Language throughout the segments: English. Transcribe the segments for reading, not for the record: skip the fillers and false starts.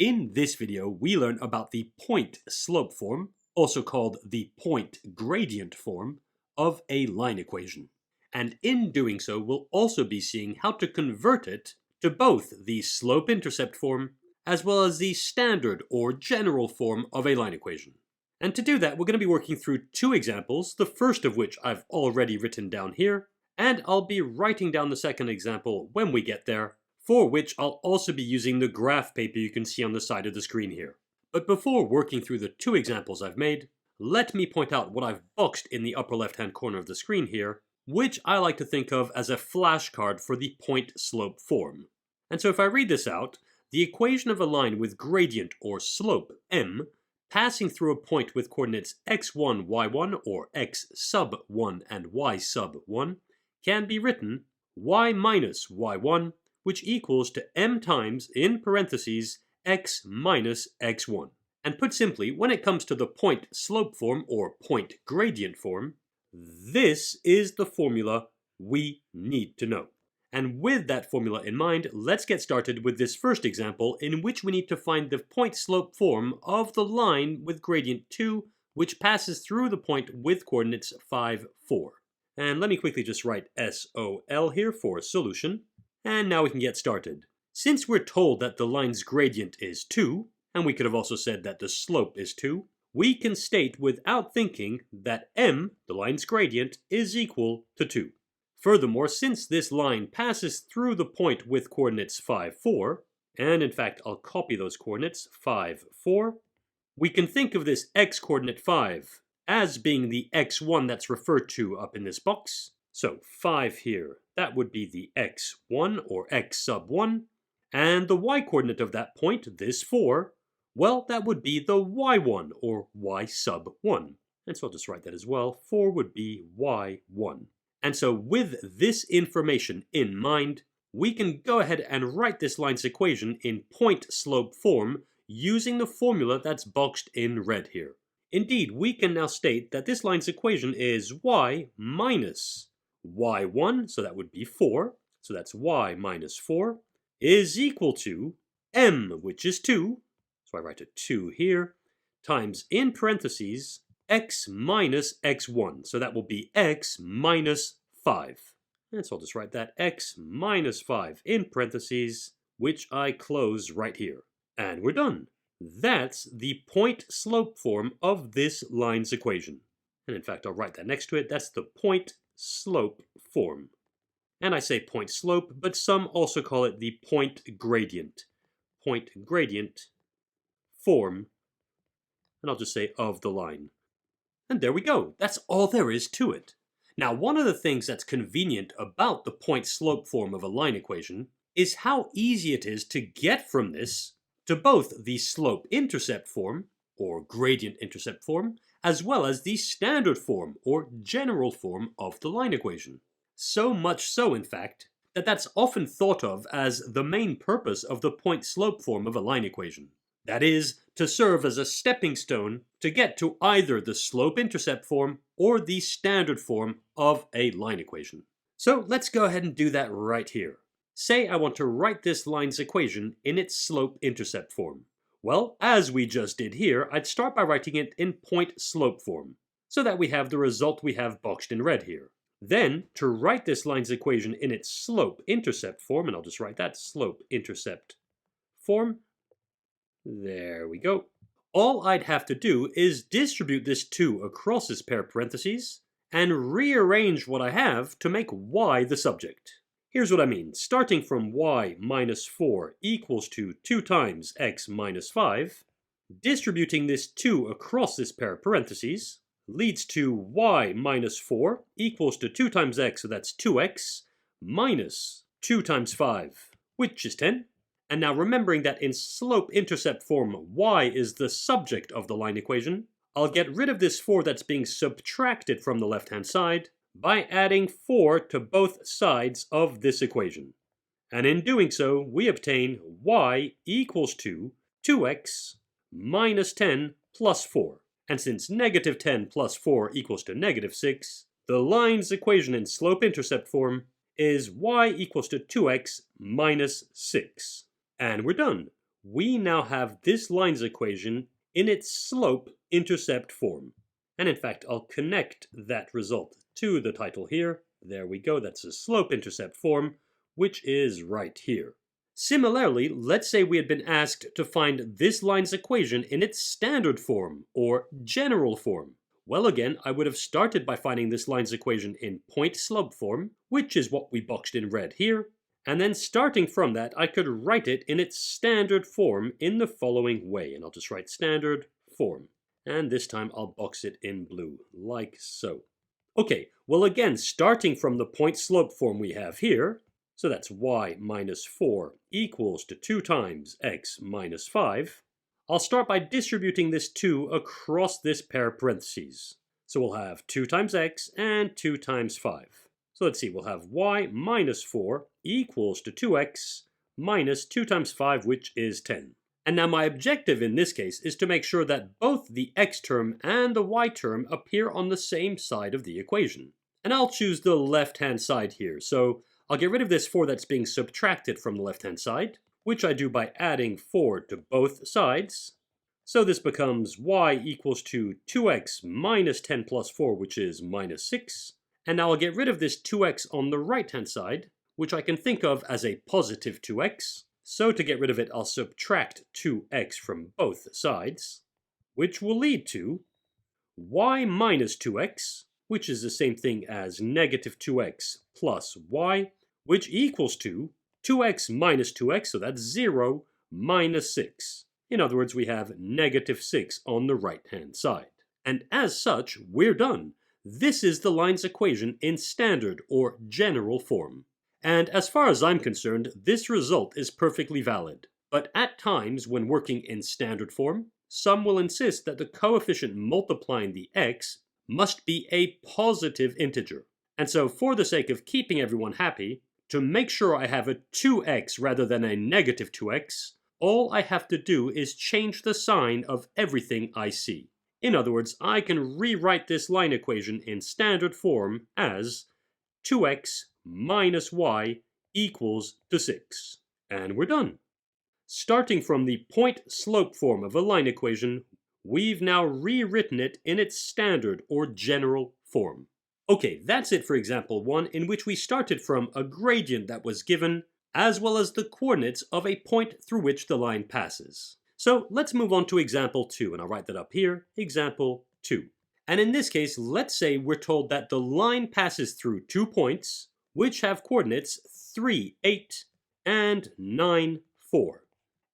In this video, we learn about the point slope form, also called the point gradient form, of a line equation. And in doing so, we'll also be seeing how to convert it to both the slope-intercept form as well as the standard or general form of a line equation. And to do that, we're going to be working through two examples, the first of which I've already written down here, and I'll be writing down the second example when we get there, for which I'll also be using the graph paper you can see on the side of the screen here. But before working through the two examples I've made, let me point out what I've boxed in the upper left-hand corner of the screen here, which I like to think of as a flashcard for the point slope form. And so if I read this out, the equation of a line with gradient or slope m passing through a point with coordinates x1, y1, or x sub 1 and y sub 1 can be written y minus y1, which equals to m times, in parentheses, x minus x1. And put simply, when it comes to the point slope form or point gradient form, this is the formula we need to know. And with that formula in mind, let's get started with this first example in which we need to find the point slope form of the line with gradient 2, which passes through the point with coordinates 5, 4. And let me quickly just write SOL here for solution. And now we can get started. Since we're told that the line's gradient is 2, and we could have also said that the slope is 2, we can state without thinking that m, the line's gradient, is equal to 2. Furthermore, since this line passes through the point with coordinates 5, 4, and in fact I'll copy those coordinates, 5, 4, we can think of this x-coordinate 5 as being the x1 that's referred to up in this box. So 5 here, that would be the x1 or x sub 1, and the y-coordinate of that point, this 4, well, that would be the y1 or y sub 1. And so I'll just write that as well. 4 would be y1. And so with this information in mind, we can go ahead and write this line's equation in point slope form using the formula that's boxed in red here. Indeed, we can now state that this line's equation is y minus y1, so that would be 4, so that's y minus 4, is equal to m, which is 2, so I write a 2 here, times, in parentheses, x minus x1, so that will be x minus 5. And so I'll just write that x minus 5 in parentheses, which I close right here. And we're done. That's the point slope form of this line's equation. And in fact, I'll write that next to it. That's the point slope form. And I say point slope, but some also call it the point gradient. Point gradient form, and I'll just say of the line. And there we go. That's all there is to it. Now, one of the things that's convenient about the point slope form of a line equation is how easy it is to get from this to both the slope-intercept form, or gradient-intercept form, as well as the standard form, or general form of the line equation. So much so, in fact, that that's often thought of as the main purpose of the point slope form of a line equation. That is, to serve as a stepping stone to get to either the slope-intercept form or the standard form of a line equation. So let's go ahead and do that right here. Say I want to write this line's equation in its slope-intercept form. Well, as we just did here, I'd start by writing it in point slope form, so that we have the result we have boxed in red here. Then, to write this line's equation in its slope-intercept form, and I'll just write that, slope-intercept form, there we go. All I'd have to do is distribute this 2 across this pair of parentheses, and rearrange what I have to make y the subject. Here's what I mean. Starting from y minus 4 equals to 2 times x minus 5, distributing this 2 across this pair of parentheses leads to y minus 4 equals to 2 times x, so that's 2x, minus 2 times 5, which is 10. And now remembering that in slope-intercept form, y is the subject of the line equation, I'll get rid of this 4 that's being subtracted from the left-hand side by adding 4 to both sides of this equation. And in doing so, we obtain y equals to 2x minus 10 plus 4. And since negative 10 plus 4 equals to negative 6, the line's equation in slope-intercept form is y equals to 2x minus 6. And we're done. we now have this line's equation in its slope-intercept form. And in fact, I'll connect that result to the title here. There we go, that's a slope-intercept form, which is right here. Similarly, let's say we had been asked to find this line's equation in its standard form, or general form. Well, again, I would have started by finding this line's equation in point-slope form, which is what we boxed in red here, and then starting from that, I could write it in its standard form in the following way, and I'll just write standard form. And this time I'll box it in blue, like so. Okay, well again, starting from the point-slope form we have here, so that's y minus 4 equals to 2 times x minus 5, I'll start by distributing this 2 across this pair of parentheses. So we'll have 2 times x and 2 times 5. So let's see, we'll have y minus 4 equals to 2x minus 2 times 5, which is 10. And now my objective in this case is to make sure that both the x term and the y term appear on the same side of the equation. And I'll choose the left-hand side here, so I'll get rid of this 4 that's being subtracted from the left-hand side, which I do by adding 4 to both sides. So this becomes y equals to 2x minus 10 plus 4, which is minus 6. And now I'll get rid of this 2x on the right-hand side, which I can think of as a positive 2x. So to get rid of it, I'll subtract 2x from both sides, which will lead to y minus 2x, which is the same thing as negative 2x plus y, which equals to 2x minus 2x, so that's 0, minus 6. In other words, we have negative 6 on the right-hand side. And as such, we're done. This is the line's equation in standard or general form. And as far as I'm concerned, this result is perfectly valid. But at times, when working in standard form, some will insist that the coefficient multiplying the x must be a positive integer. And so for the sake of keeping everyone happy, to make sure I have a 2x rather than a negative 2x, all I have to do is change the sign of everything I see. In other words, I can rewrite this line equation in standard form as 2x minus y equals to 6. And we're done. Starting from the point-slope form of a line equation, we've now rewritten it in its standard or general form. Okay, that's it for example 1, in which we started from a gradient that was given, as well as the coordinates of a point through which the line passes. So let's move on to example 2, and I'll write that up here, example 2. And in this case, let's say we're told that the line passes through 2 points, which have coordinates 3, 8, and 9, 4.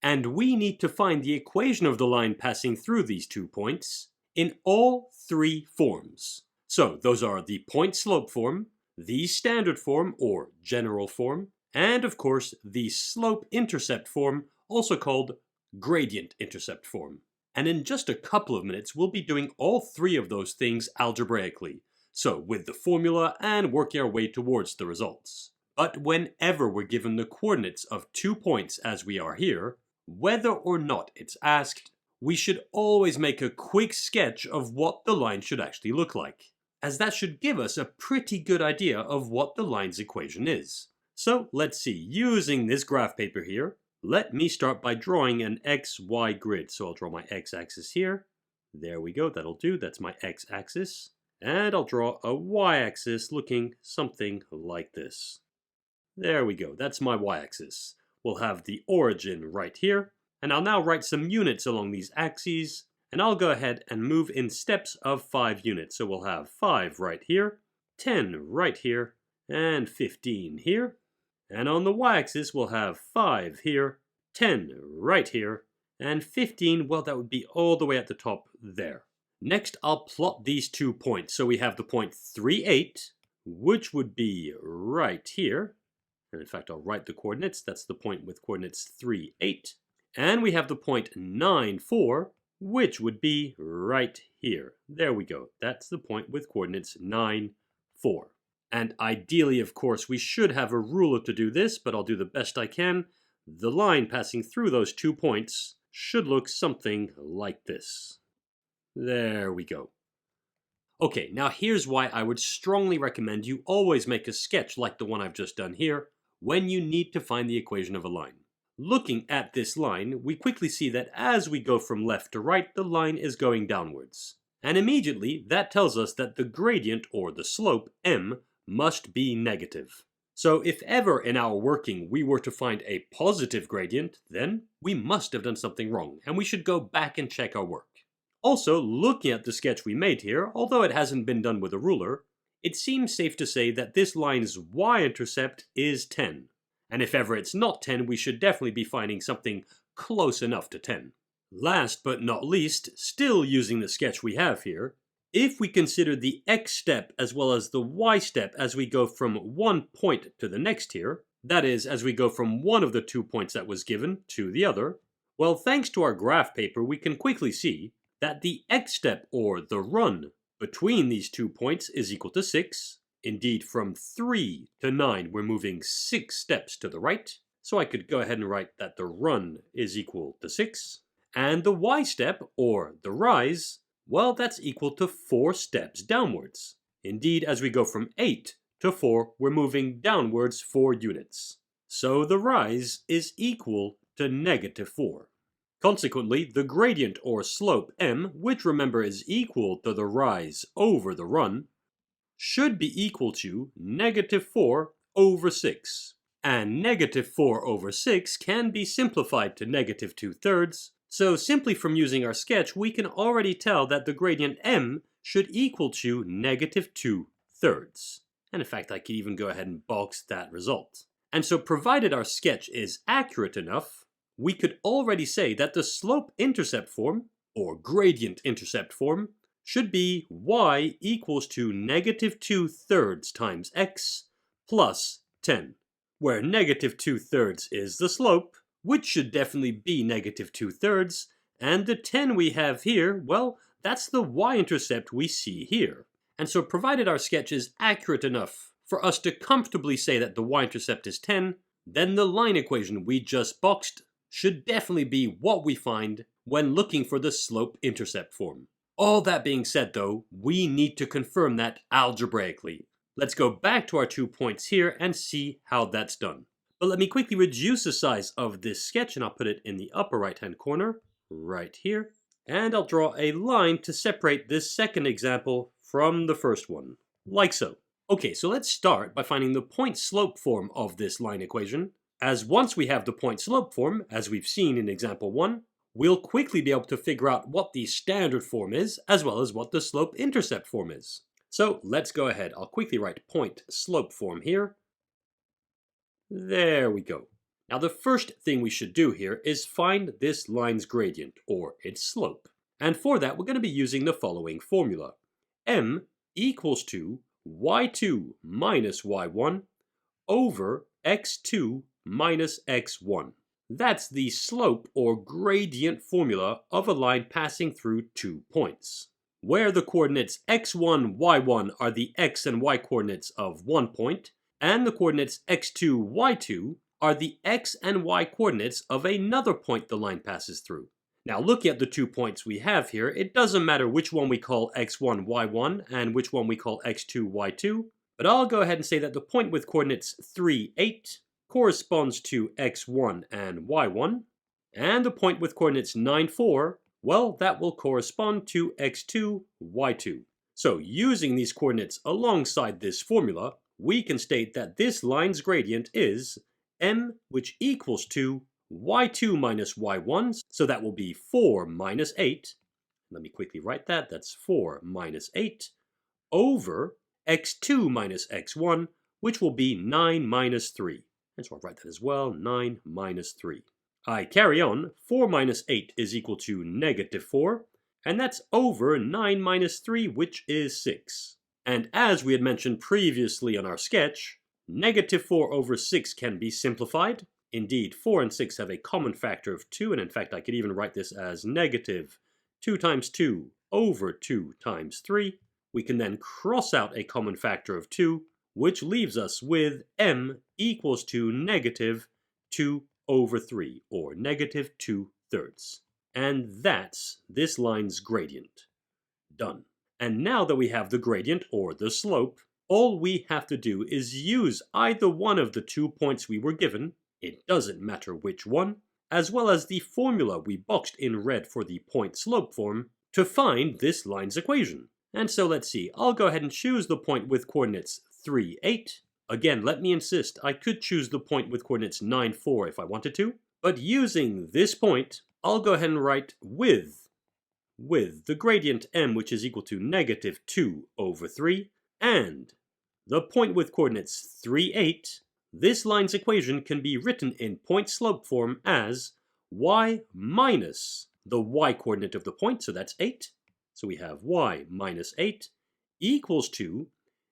And we need to find the equation of the line passing through these 2 points in all 3 forms. So those are the point-slope form, the standard form or general form, and of course the slope-intercept form, also called gradient-intercept form. And in just a couple of minutes, we'll be doing all 3 of those things algebraically. So with the formula and working our way towards the results. But whenever we're given the coordinates of 2 points as we are here, whether or not it's asked, we should always make a quick sketch of what the line should actually look like, as that should give us a pretty good idea of what the line's equation is. So let's see, using this graph paper here, let me start by drawing an XY grid. So I'll draw my x-axis here. There we go, that'll do, that's my x-axis. And I'll draw a y-axis looking something like this. There we go, that's my y-axis. We'll have the origin right here, and I'll now write some units along these axes, and I'll go ahead and move in steps of 5 units. So we'll have 5 right here, 10 right here, and 15 here. And on the y-axis, we'll have 5 here, 10 right here, and 15, well, that would be all the way at the top there. Next, I'll plot these 2 points. So we have the point 3, 8, which would be right here. And in fact, I'll write the coordinates. That's the point with coordinates 3, 8. And we have the point 9, 4, which would be right here. There we go. That's the point with coordinates 9, 4. And ideally, of course, we should have a ruler to do this, but I'll do the best I can. The line passing through those 2 points should look something like this. There we go. Okay, now here's why I would strongly recommend you always make a sketch like the one I've just done here when you need to find the equation of a line. Looking at this line, we quickly see that as we go from left to right, the line is going downwards. And immediately, that tells us that the gradient, or the slope, m, must be negative. So if ever in our working we were to find a positive gradient, then we must have done something wrong, and we should go back and check our work. Also, looking at the sketch we made here, although it hasn't been done with a ruler, it seems safe to say that this line's y-intercept is 10. And if ever it's not 10, we should definitely be finding something close enough to 10. Last but not least, still using the sketch we have here, if we consider the x step as well as the y step as we go from one point to the next here, that is, as we go from one of the 2 points that was given to the other, well, thanks to our graph paper, we can quickly see that the x step, or the run, between these 2 points is equal to 6. Indeed, from 3 to 9, we're moving 6 steps to the right. So I could go ahead and write that the run is equal to 6. And the y step, or the rise, well, that's equal to 4 steps downwards. Indeed, as we go from 8 to 4, we're moving downwards 4 units. So the rise is equal to -4. Consequently, the gradient, or slope, m, which remember is equal to the rise over the run, should be equal to -4 over 6. And -4 over 6 can be simplified to -2/3, so simply from using our sketch we can already tell that the gradient m should equal to -2/3. And in fact I could even go ahead and box that result. And so provided our sketch is accurate enough, we could already say that the slope-intercept form, or gradient-intercept form, should be y equals to -2/3 times x plus 10, where -2/3 is the slope, which should definitely be -2/3, and the 10 we have here, well, that's the y-intercept we see here. And so provided our sketch is accurate enough for us to comfortably say that the y-intercept is 10, then the line equation we just boxed should definitely be what we find when looking for the slope-intercept form. All that being said though, we need to confirm that algebraically. Let's go back to our 2 points here and see how that's done. But let me quickly reduce the size of this sketch and I'll put it in the upper right hand corner, right here. And I'll draw a line to separate this second example from the first one, like so. Okay, so let's start by finding the point-slope form of this line equation, as once we have the point-slope form, as we've seen in example 1, we'll quickly be able to figure out what the standard form is, as well as what the slope-intercept form is. So let's go ahead. I'll quickly write point-slope form here. There we go. Now the first thing we should do here is find this line's gradient, or its slope. And for that, we're going to be using the following formula. m equals to y2 minus y1 over x2 minus x1. That's the slope or gradient formula of a line passing through 2 points, where the coordinates x1, y1 are the x and y coordinates of one point, and the coordinates x2, y2 are the x and y coordinates of another point the line passes through. Now looking at the 2 points we have here, it doesn't matter which one we call x1, y1 and which one we call x2, y2, but I'll go ahead and say that the point with coordinates 3, 8 corresponds to x1 and y1, and the point with coordinates 9, 4, well, that will correspond to x2, y2. So using these coordinates alongside this formula, we can state that this line's gradient is m, which equals to y2 minus y1, so that will be 4 minus 8. Let me quickly write that. That's 4 minus 8 over x2 minus x1, which will be 9 minus 3. And so I'll write that as well, 9 minus 3. I carry on. 4 minus 8 is equal to -4, and that's over 9 minus 3, which is 6. And as we had mentioned previously on our sketch, -4 over 6 can be simplified. Indeed, 4 and 6 have a common factor of 2, and in fact I could even write this as -2 times 2 over 2 times 3. We can then cross out a common factor of 2, which leaves us with m equals to -2 over 3, or -2/3. And that's this line's gradient. Done. And now that we have the gradient, or the slope, all we have to do is use either one of the 2 points we were given It doesn't matter which one, as well as the formula we boxed in red for the point-slope form to find this line's equation. And so let's see, I'll go ahead and choose the point with coordinates 3, 8. Again, let me insist, I could choose the point with coordinates 9, 4 if I wanted to, but using this point, I'll go ahead and write with the gradient m, which is equal to negative 2 over 3, and the point with coordinates 3, 8, this line's equation can be written in point-slope form as y minus the y-coordinate of the point, so that's 8. So we have y minus 8 equals to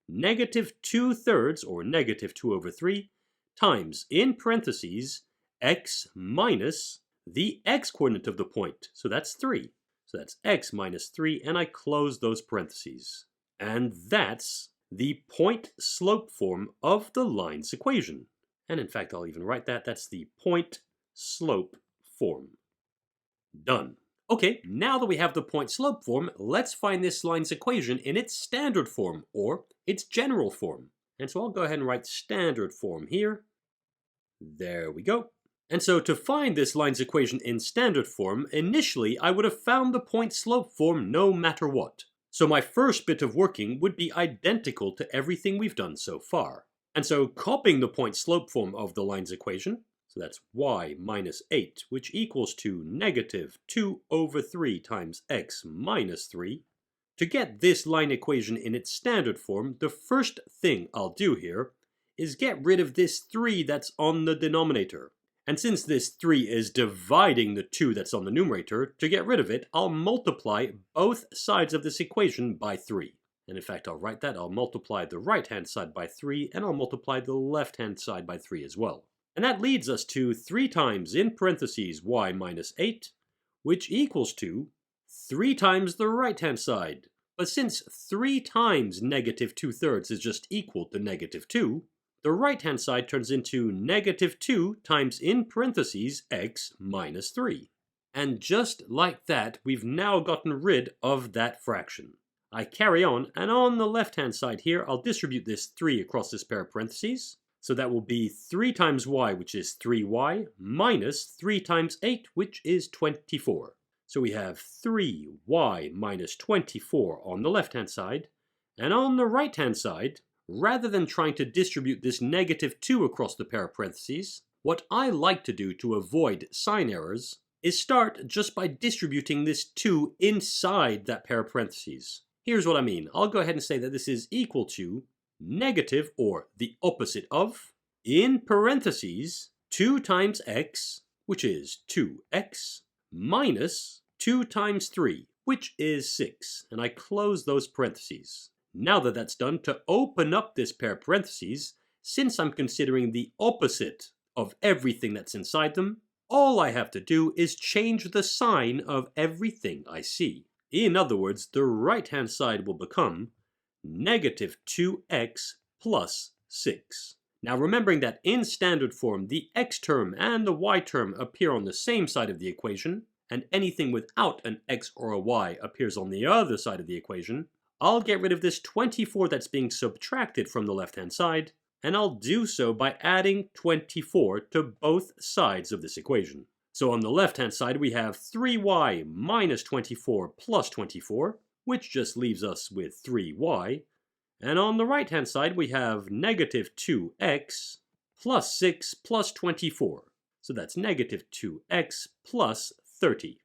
negative 2/3, or negative 2 over 3, times, in parentheses, x minus the x-coordinate of the point, so that's 3. So that's x minus 3, and I close those parentheses. And that's the point-slope form of the line's equation. And in fact, I'll even write that. That's the point-slope form. Done. Okay, now that we have the point-slope form, let's find this line's equation in its standard form, or its general form. And so I'll go ahead and write standard form here. There we go. And so to find this line's equation in standard form, initially I would have found the point-slope form no matter what. So my first bit of working would be identical to everything we've done so far. And so copying the point-slope form of the line's equation, so that's y minus 8, which equals to negative 2 over 3 times x minus 3. To get this line equation in its standard form, the first thing I'll do here is get rid of this 3 that's on the denominator. And since this 3 is dividing the 2 that's on the numerator, to get rid of it, I'll multiply both sides of this equation by 3. And in fact, I'll write that. I'll multiply the right-hand side by 3, and I'll multiply the left-hand side by 3 as well. And that leads us to 3 times, in parentheses, y minus 8, which equals to 3 times the right-hand side. But since 3 times negative 2/3 is just equal to negative 2, the right-hand side turns into negative 2 times, in parentheses, x minus 3. And just like that, we've now gotten rid of that fraction. I carry on, and on the left-hand side here, I'll distribute this 3 across this pair of parentheses. So that will be 3 times y, which is 3y, minus 3 times 8, which is 24. So we have 3y minus 24 on the left-hand side. And on the right-hand side, rather than trying to distribute this negative 2 across the pair of parentheses, what I like to do to avoid sign errors is start just by distributing this 2 inside that pair of parentheses. Here's what I mean. I'll go ahead and say that this is equal to negative, or the opposite of, in parentheses, 2 times x, which is 2x, minus 2 times 3, which is 6. And I close those parentheses. Now that that's done, to open up this pair of parentheses, since I'm considering the opposite of everything that's inside them, all I have to do is change the sign of everything I see. In other words, the right-hand side will become negative 2x plus 6. Now remembering that in standard form, the x term and the y term appear on the same side of the equation, and anything without an x or a y appears on the other side of the equation, I'll get rid of this 24 that's being subtracted from the left-hand side, and I'll do so by adding 24 to both sides of this equation. So on the left-hand side, we have 3y minus 24 plus 24, which just leaves us with 3y. And on the right-hand side, we have negative 2x plus 6 plus 24. So that's negative 2x plus 30.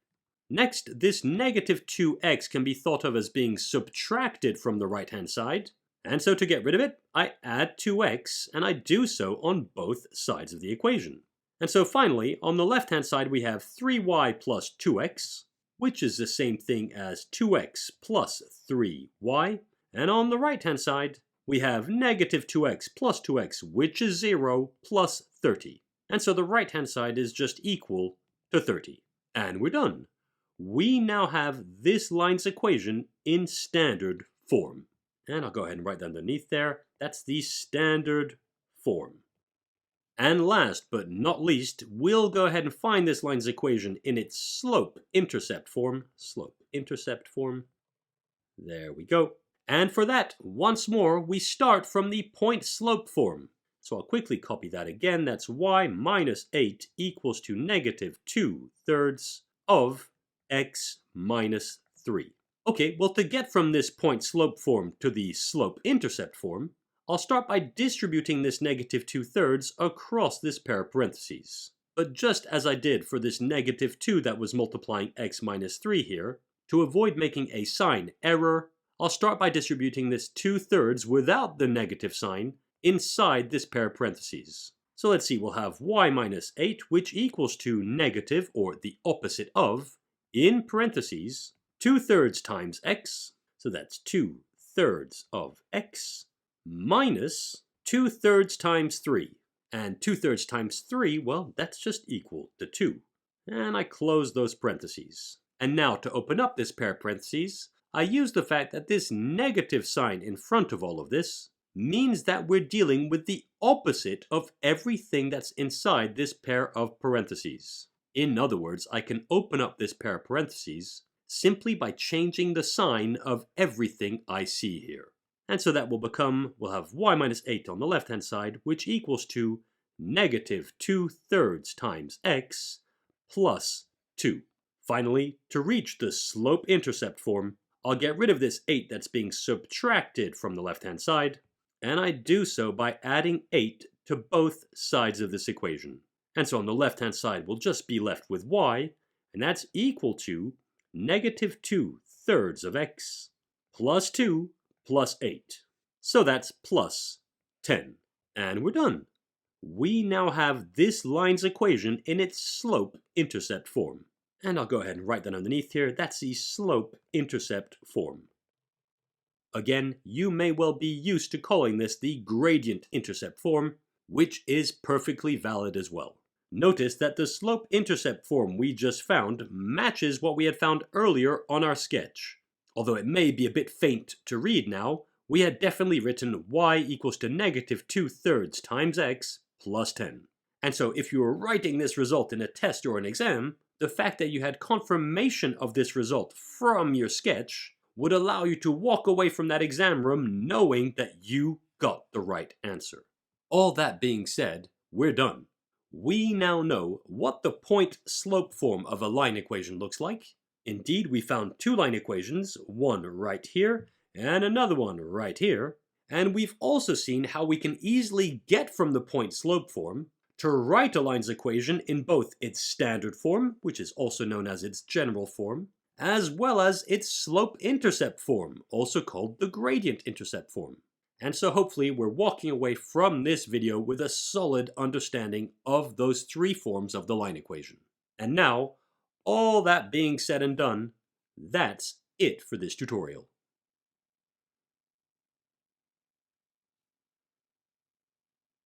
Next, this negative 2x can be thought of as being subtracted from the right-hand side. And so to get rid of it, I add 2x, and I do so on both sides of the equation. And so finally, on the left-hand side, we have 3y plus 2x, which is the same thing as 2x plus 3y. And on the right-hand side, we have negative 2x plus 2x, which is 0, plus 30. And so the right-hand side is just equal to 30. And we're done. We now have this line's equation in standard form. And I'll go ahead and write that underneath there. That's the standard form. And last but not least, we'll go ahead and find this line's equation in its slope-intercept form. Slope-intercept form. There we go. And for that, once more, we start from the point-slope form. So I'll quickly copy that again. That's y minus 8 equals to negative 2/3 of x minus 3. Okay, well, to get from this point slope form to the slope-intercept form, I'll start by distributing this negative 2/3 across this pair of parentheses. But just as I did for this negative 2 that was multiplying x minus 3 here, to avoid making a sign error, I'll start by distributing this 2/3 without the negative sign inside this pair of parentheses. So let's see, we'll have y minus 8, which equals to negative, or the opposite of, in parentheses, 2/3 times x, so that's 2/3 of x, minus 2/3 times 3. And 2/3 times 3, well, that's just equal to 2. And I close those parentheses. And now to open up this pair of parentheses, I use the fact that this negative sign in front of all of this means that we're dealing with the opposite of everything that's inside this pair of parentheses. In other words, I can open up this pair of parentheses simply by changing the sign of everything I see here. And so that will become, we'll have y minus 8 on the left-hand side, which equals to negative 2/3 times x plus 2. Finally, to reach the slope-intercept form, I'll get rid of this 8 that's being subtracted from the left-hand side, and I do so by adding 8 to both sides of this equation. And so on the left-hand side, we'll just be left with y, and that's equal to negative 2/3 of x plus 2 plus 8. So that's plus 10. And we're done. We now have this line's equation in its slope-intercept form. And I'll go ahead and write that underneath here. That's the slope-intercept form. Again, you may well be used to calling this the gradient-intercept form, which is perfectly valid as well. Notice that the slope-intercept form we just found matches what we had found earlier on our sketch. Although it may be a bit faint to read now, we had definitely written y equals to negative 2/3 times x plus 10. And so if you were writing this result in a test or an exam, the fact that you had confirmation of this result from your sketch would allow you to walk away from that exam room knowing that you got the right answer. All that being said, we're done. We now know what the point-slope form of a line equation looks like. Indeed, we found two line equations, one right here and another one right here. And we've also seen how we can easily get from the point-slope form to write a line's equation in both its standard form, which is also known as its general form, as well as its slope-intercept form, also called the gradient-intercept form. And so hopefully we're walking away from this video with a solid understanding of those three forms of the line equation. And now, all that being said and done, that's it for this tutorial.